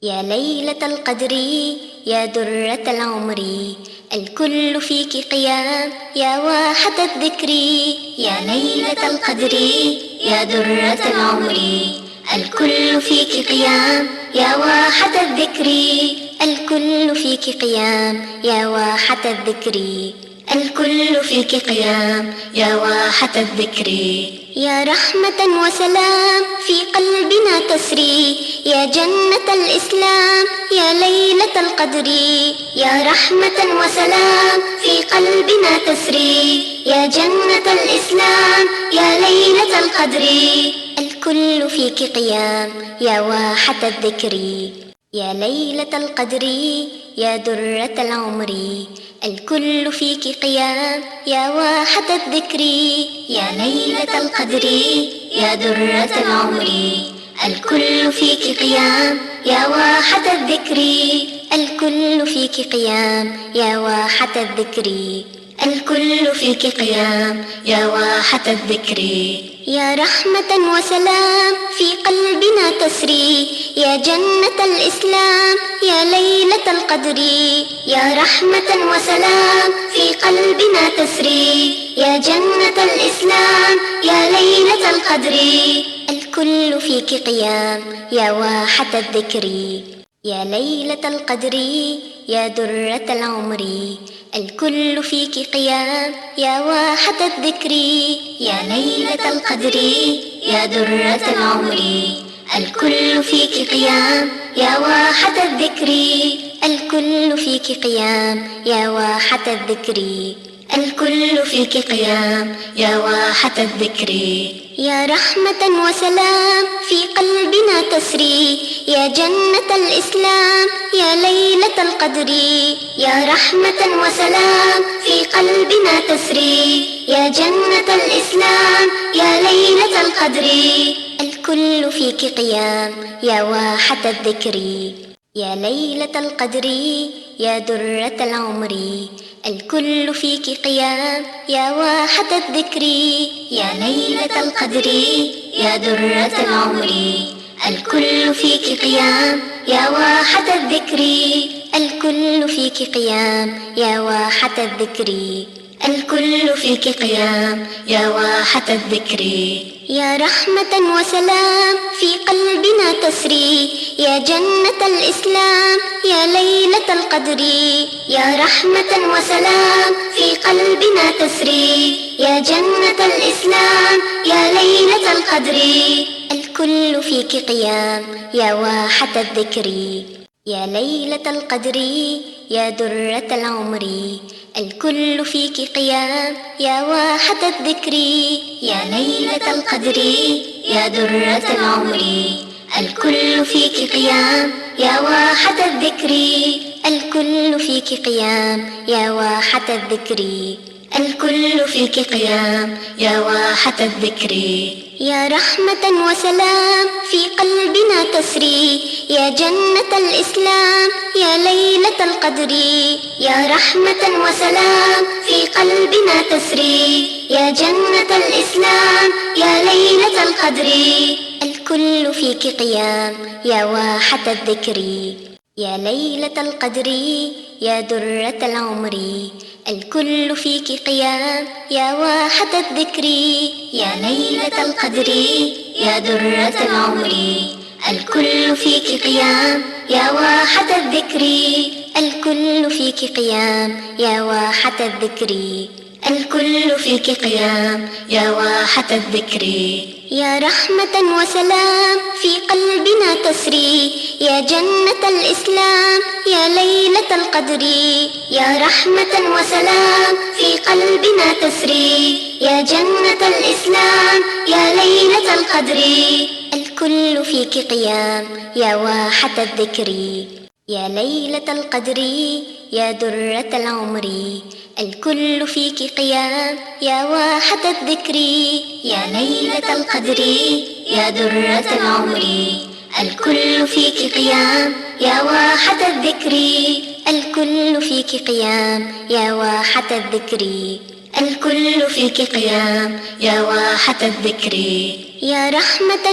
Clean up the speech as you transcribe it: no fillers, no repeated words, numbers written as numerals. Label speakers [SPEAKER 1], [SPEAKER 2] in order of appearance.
[SPEAKER 1] يا ليلة القدر يا درة العمر، الكل فيك قيام يا واحة الذكر. يا ليلة القدر يا درة العمر، الكل فيك قيام يا واحة الذكر. الكل فيك قيام يا واحة الذكر. الكل فيك قيام يا واحة الذكر. يا رحمة وسلام في قلبنا تسري، يا جنة الإسلام يا ليلة القدر. يا رحمة وسلام في قلبنا تسري، يا جنة الإسلام يا ليلة القدر. الكل فيك قيام يا واحة الذكر. يا ليلة القدر يا درة العمر، الكل فيك قيام يا واحة الذكر. يا ليلة القدر يا درة العمر، الكل فيك قيام يا واحة الذكر. الكل فيك قيام يا واحة الذكر. الكل فيك قيام يا واحة الذكر. يا رحمة وسلام في قلبنا تسري، يا جنة الإسلام يا ليلة القدر. يا رحمة وسلام في قلبنا تسري، يا جنة الإسلام يا ليلة القدر. الكل فيك قيام يا واحة الذكر. يا ليلة القدر يا درة العمر، الكل فيك قيام يا واحة الذكر. يا ليلة القدر يا درة العمر، الكل فيك قيام يا واحة الذكر. الكل فيك قيام يا واحة الذكر. الكل فيك قيام يا واحة الذكر. يا رحمة وسلام في قلبنا تسري، يا جنة الإسلام يا ليلة القدر. يا رحمة وسلام في قلبنا تسري، يا جنة الإسلام يا ليلة القدر. الكل فيك قيام يا واحة الذكر. يا ليلة القدر يا درة العمر، الكل فيك قيام يا واحة الذكر. يا ليلة القدر يا درة العمر، الكل فيك قيام يا واحة الذكر. الكل فيك قيام يا واحة الذكر. الكل فيك قيام يا واحة الذكر. يا رحمة وسلام في قلبنا تسري، يا جنة الإسلام يا ليلة القدر. يا رحمة وسلام في قلبنا تسري، يا جنة الإسلام يا ليلة القدر. الكل فيك قيام يا واحة الذكر. يا ليلة القدر يا درة العمر، الكل فيك قيام يا واحة الذكر. يا ليلة القدر يا درة العمر، الكل فيك قيام يا واحة الذكر. الكل فيك قيام يا واحة الذكر. الكل فيك قيام يا واحة الذكر. يا رحمة وسلام في قلبنا تسري، يا جنة الإسلام يا ليلة القدر. يا رحمة وسلام في قلبنا تسري، يا جنة الإسلام يا ليلة القدر. الكل فيك قيام يا واحة الذكر. يا ليلة القدر يا درة العمر، الكل فيك قيام يا واحة الذكر. يا ليلة القدر يا درة العمر، الكل فيك قيام يا واحة الذكر. الكل فيك قيام يا واحة الذكر. الكل فيك قيام يا واحة الذكر. يا رحمة وسلام في قلبنا تسري، يا جنة الإسلام يا ليلة القدر. يا رحمة وسلام في قلبنا تسري، يا جنة الإسلام يا ليلة القدر. الكل فيك قيام يا واحة الذكر. يا ليلة القدر يا درة العمر، الكل فيك قيام يا واحة الذكر. يا ليلة القدر يا درة العمر، الكل فيك قيام يا واحة الذكر. الكل فيك قيام يا واحة الذكر. الكل فيك قيام يا واحة الذكر. يا رحمة